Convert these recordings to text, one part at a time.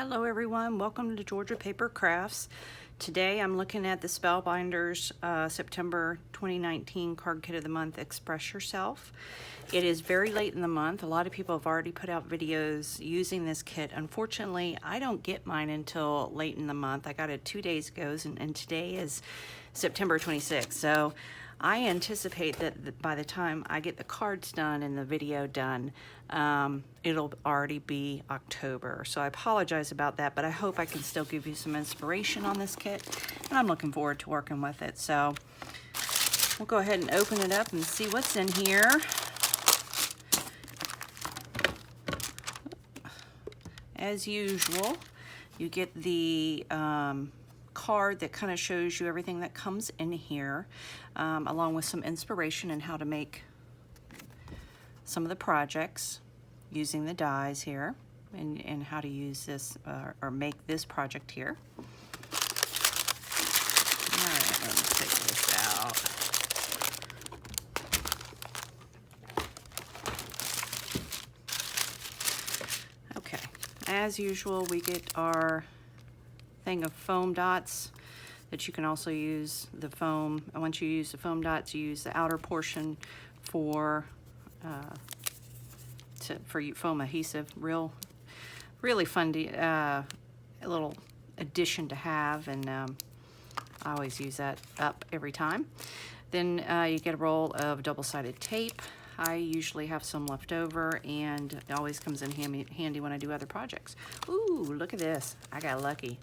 Hello everyone, welcome to Georgia Paper Crafts. Today I'm looking at the Spellbinders September 2019 Card Kit of the Month, Express Yourself. It is very late in the month. A lot of people have already put out videos using this kit. Unfortunately, I don't get mine until late in the month. I got it 2 days ago and today is September 26th. So I anticipate that by the time I get the cards done and the video done, it'll already be October. So I apologize about that, but I hope I can still give you some inspiration on this kit, and I'm looking forward to working with it. So we'll go ahead and open it up and see what's in here. As usual, you get the card that kind of shows you everything that comes in here, along with some inspiration on how to make some of the projects using the dies here, and how to use this or make this project here. All right, let me take this out. Okay, as usual, we get our thing of foam dots that you can also use the foam. And once you use the foam dots, you use the outer portion for foam adhesive. Really fun a little addition to have, and I always use that up every time. Then you get a roll of double-sided tape. I usually have some left over, and it always comes in handy when I do other projects. Ooh, look at this. I got lucky.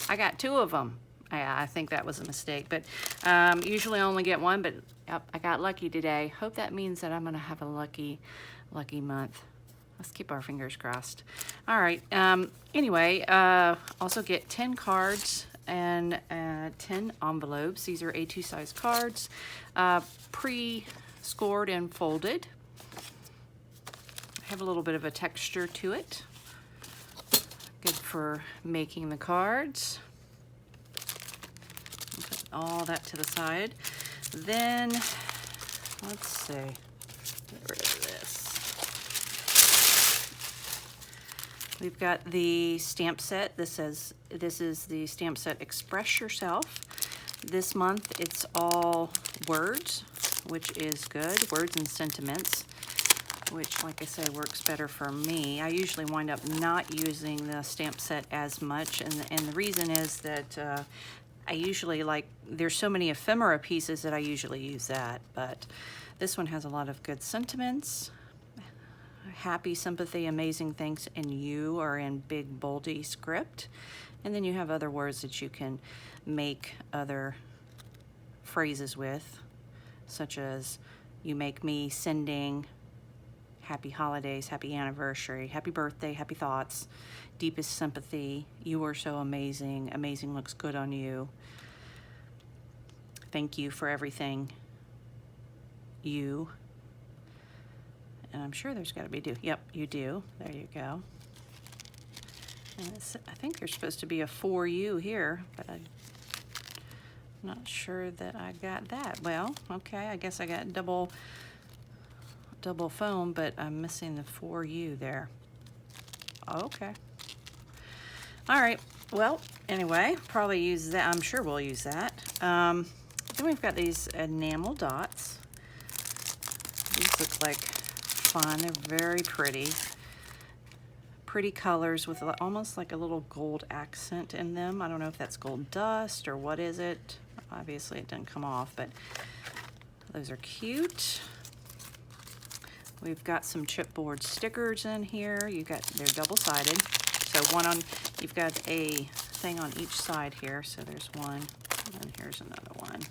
I got 2 of them. I think that was a mistake, but usually I only get 1, but yep, I got lucky today. Hope that means that I'm gonna have a lucky month. Let's keep our fingers crossed. All right, anyway, also get 10 cards and 10 envelopes. These are A2 size cards, pre-scored and folded. Have a little bit of a texture to it. Good for making the cards. Put all that to the side. Then, let's see, get rid of this. We've got the stamp set. This is the stamp set Express Yourself. This month it's all words, which is good. Words and sentiments, which, like I say, works better for me. I usually wind up not using the stamp set as much, and the reason is that I usually there's so many ephemera pieces that I usually use that, but this one has a lot of good sentiments. Happy, sympathy, amazing things, and you are in big, boldy script. And then you have other words that you can make other phrases with, such as you make me sending happy holidays, happy anniversary, happy birthday, happy thoughts, deepest sympathy, you are so amazing, amazing looks good on you, thank you for everything, you, and I'm sure there's got to be do. Yep, you do. There you go. And I think there's supposed to be a for you here, but I'm not sure that I got that. Well, okay, I guess I got double foam, but I'm missing the for you there. Okay. All right. Well, anyway, probably use that. I'm sure we'll use that. Then we've got these enamel dots. These look like fun. They're very pretty. Pretty colors with almost like a little gold accent in them. I don't know if that's gold dust or what is it. Obviously it didn't come off, but those are cute. We've got some chipboard stickers in here. They're double-sided. So you've got a thing on each side here. So there's one, and here's another one.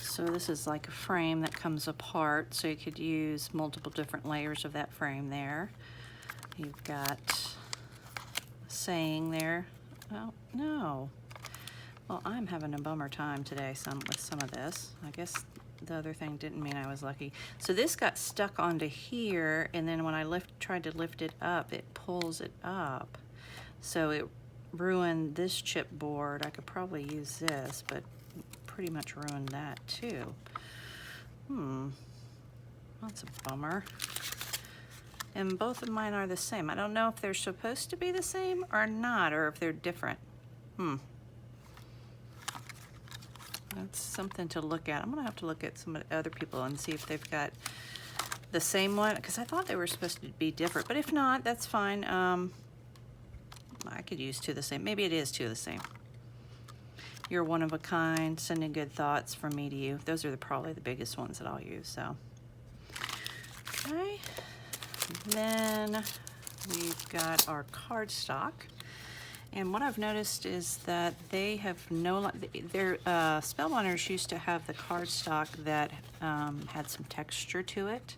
So this is like a frame that comes apart, so you could use multiple different layers of that frame there. You've got a saying there. Oh, no. Well, I'm having a bummer time today with some of this. I guess the other thing didn't mean I was lucky. So this got stuck onto here, and then when I tried to lift it up, it pulls it up. So ruined this chipboard. I could probably use this, but pretty much ruined that too. That's a bummer. And both of mine are the same. I don't know if they're supposed to be the same or not, or if they're different. That's something to look at. I'm gonna have to look at some other people and see if they've got the same one, because I thought they were supposed to be different, but if not, that's fine. I could use two of the same. Maybe it is two of the same. You're one of a kind, sending good thoughts from me to you. Those are probably the biggest ones that I'll use, so. Okay, then we've got our cardstock. And what I've noticed is that they have their Spellbinders used to have the cardstock that had some texture to it.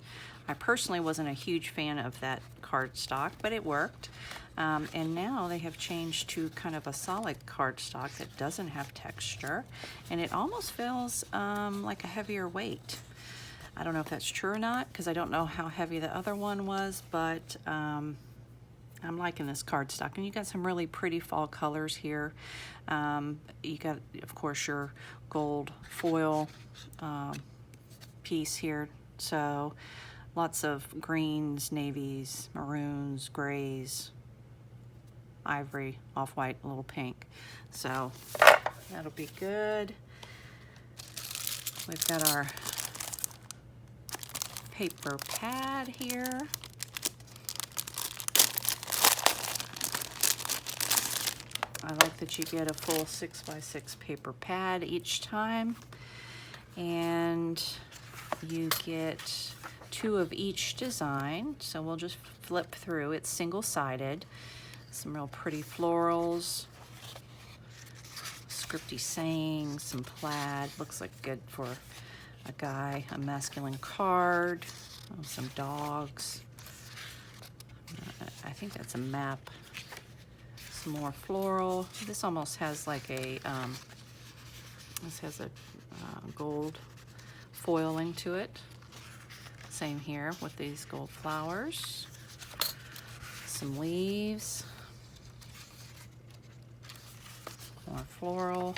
I personally wasn't a huge fan of that cardstock, but it worked. And now they have changed to kind of a solid cardstock that doesn't have texture, and it almost feels like a heavier weight. I don't know if that's true or not, because I don't know how heavy the other one was, but I'm liking this cardstock. And you got some really pretty fall colors here. You got, of course, your gold foil piece here. So lots of greens, navies, maroons, grays, ivory, off-white, a little pink. So that'll be good. We've got our paper pad here. I like that you get a full 6x6 paper pad each time, and you get two of each design. So we'll just flip through. It's single-sided. Some real pretty florals, scripty sayings, some plaid. Looks like good for a guy. A masculine card, some dogs. I think that's a map. Some more floral. This almost has like a gold foiling to it. Same here with these gold flowers. Some leaves. More floral.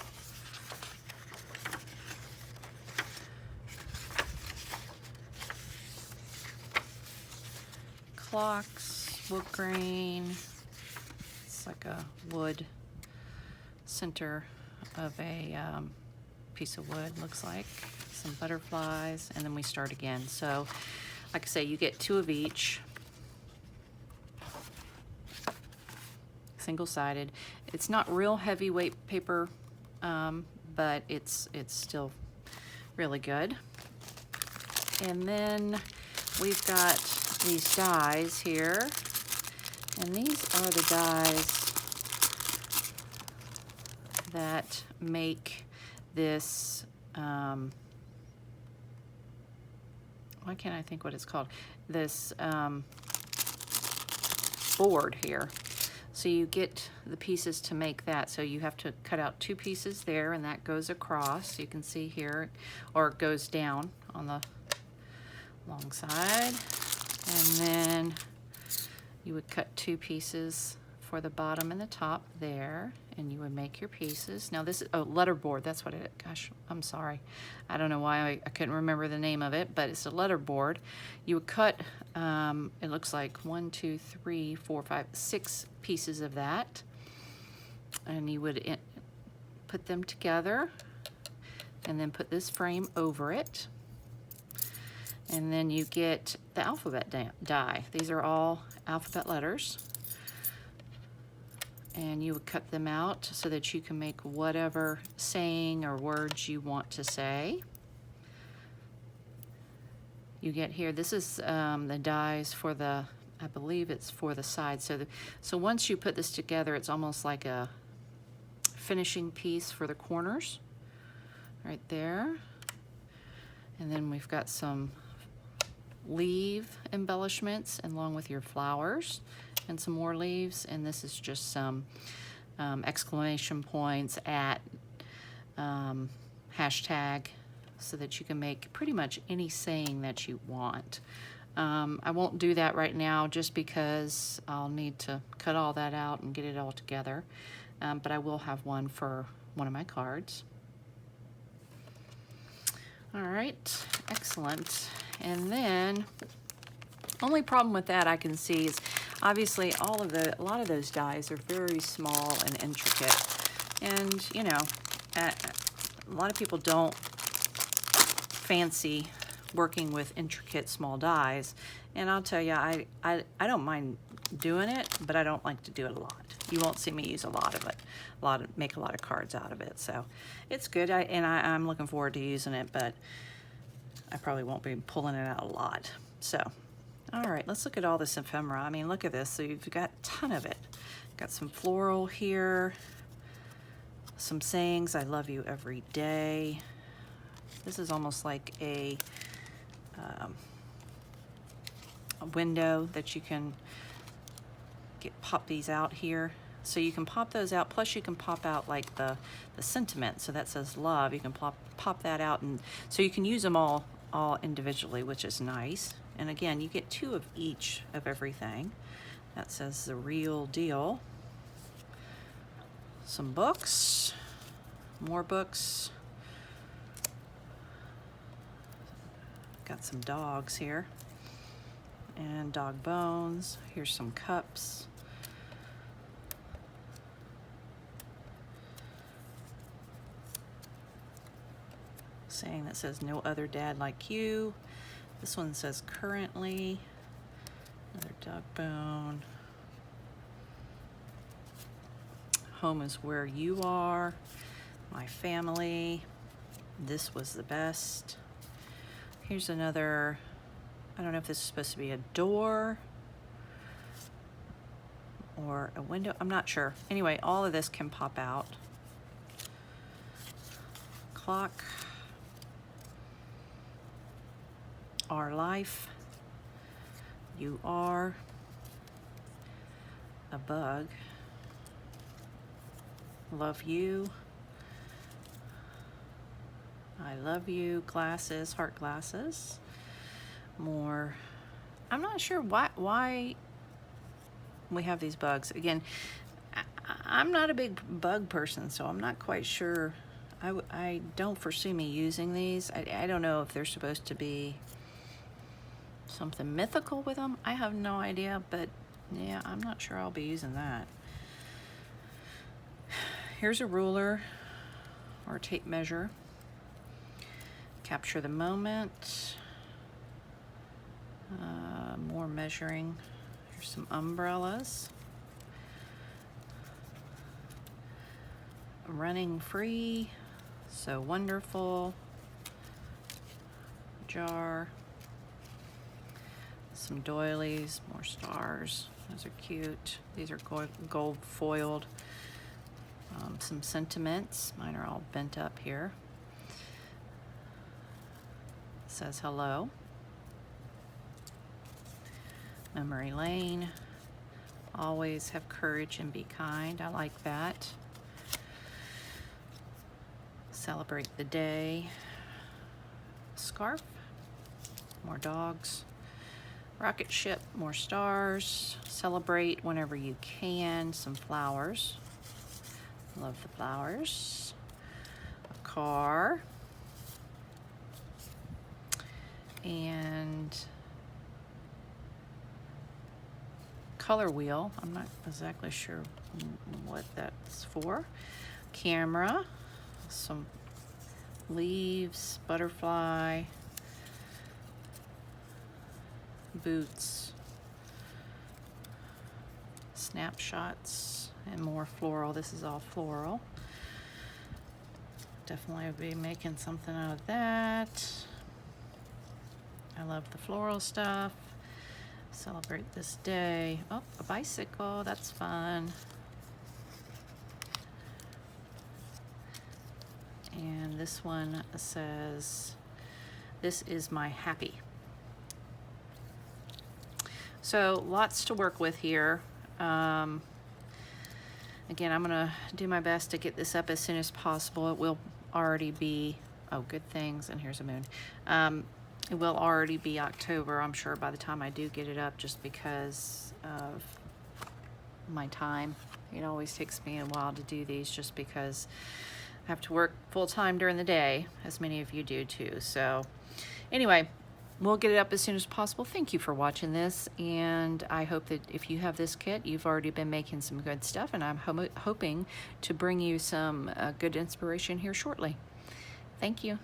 Clocks, wood grain. It's like a wood center of a piece of wood, looks like. Some butterflies, and then we start again. So, like I say, you get two of each. Single-sided. It's not real heavyweight paper, but it's still really good. And then we've got these dies here, and these are the dies that make this, why can't I think what it's called? This board here. So you get the pieces to make that. So you have to cut out two pieces there, and that goes across. You can see here, or it goes down on the long side. And then you would cut two pieces for the bottom and the top there, and you would make your pieces. Now this is, oh, letterboard, that's what it, gosh, I'm sorry. I don't know why I couldn't remember the name of it, but it's a letterboard. You would cut, it looks like 1, 2, 3, 4, 5, 6 pieces of that, and you would put them together and then put this frame over it. And then you get the alphabet die. These are all alphabet letters. And you would cut them out so that you can make whatever saying or words you want to say. You get here, this is the dies for the, I believe it's for the side. So once you put this together, it's almost like a finishing piece for the corners right there. And then we've got some leaf embellishments along with your flowers, and some more leaves, and this is just some exclamation points at hashtag, so that you can make pretty much any saying that you want. I won't do that right now just because I'll need to cut all that out and get it all together. but I will have one for one of my cards. All right, excellent. And then, only problem with that I can see is obviously a lot of those dies are very small and intricate. And, you know, a lot of people don't fancy working with intricate small dies. And I'll tell you, I don't mind doing it, but I don't like to do it a lot. You won't see me use a lot of it, make a lot of cards out of it. So it's good, I'm looking forward to using it, but I probably won't be pulling it out a lot. So, all right, let's look at all this ephemera. I mean, look at this. So you've got a ton of it. Got some floral here, some sayings, I love you every day. This is almost like a window that you can pop these out here. So you can pop those out, plus you can pop out like the sentiment. So that says love. You can pop that out, and so you can use them all individually, which is nice. And again, you get 2 of each of everything. That says the real deal. Some books, more books. Got some dogs here, and dog bones. Here's some cups. Saying that says no other dad like you. This one says currently. Another dog bone. Home is where you are. My family. This was the best. Here's another, I don't know if this is supposed to be a door or a window. I'm not sure. Anyway, all of this can pop out. Clock. Our life. You are a bug. Love you. I love you. Glasses, heart glasses. More. I'm not sure why we have these bugs. Again, I'm not a big bug person, so I'm not quite sure. I don't foresee me using these. I don't know if they're supposed to be something mythical with them. I have no idea, but yeah, I'm not sure I'll be using that. Here's a ruler or tape measure. Capture the moment. More measuring. Here's some umbrellas. Running free. So wonderful. Jar. Some doilies, more stars. Those are cute. These are gold foiled. Some sentiments. Mine are all bent up here. Says hello. Memory lane. Always have courage and be kind. I like that. Celebrate the day. Scarf. More dogs. Rocket ship. More stars. Celebrate whenever you can. Some flowers. Love the flowers. A car. And color wheel. I'm not exactly sure what that's for. Camera. Some leaves. Butterfly. Boots. Snapshots. And more floral. This is all floral. Definitely will be making something out of that. I love the floral stuff. Celebrate this day. Oh, a bicycle. That's fun. And this one says, this is my happy. So lots to work with here. Again, I'm gonna do my best to get this up as soon as possible. It will already be, oh, good things, and here's a moon. It will already be October, I'm sure, by the time I do get it up, just because of my time It always takes me a while to do these just because I have to work full-time during the day, as many of you do too. So anyway, we'll get it up as soon as possible. Thank you for watching this, and I hope that if you have this kit, you've already been making some good stuff, and I'm hoping to bring you some good inspiration here shortly. Thank you.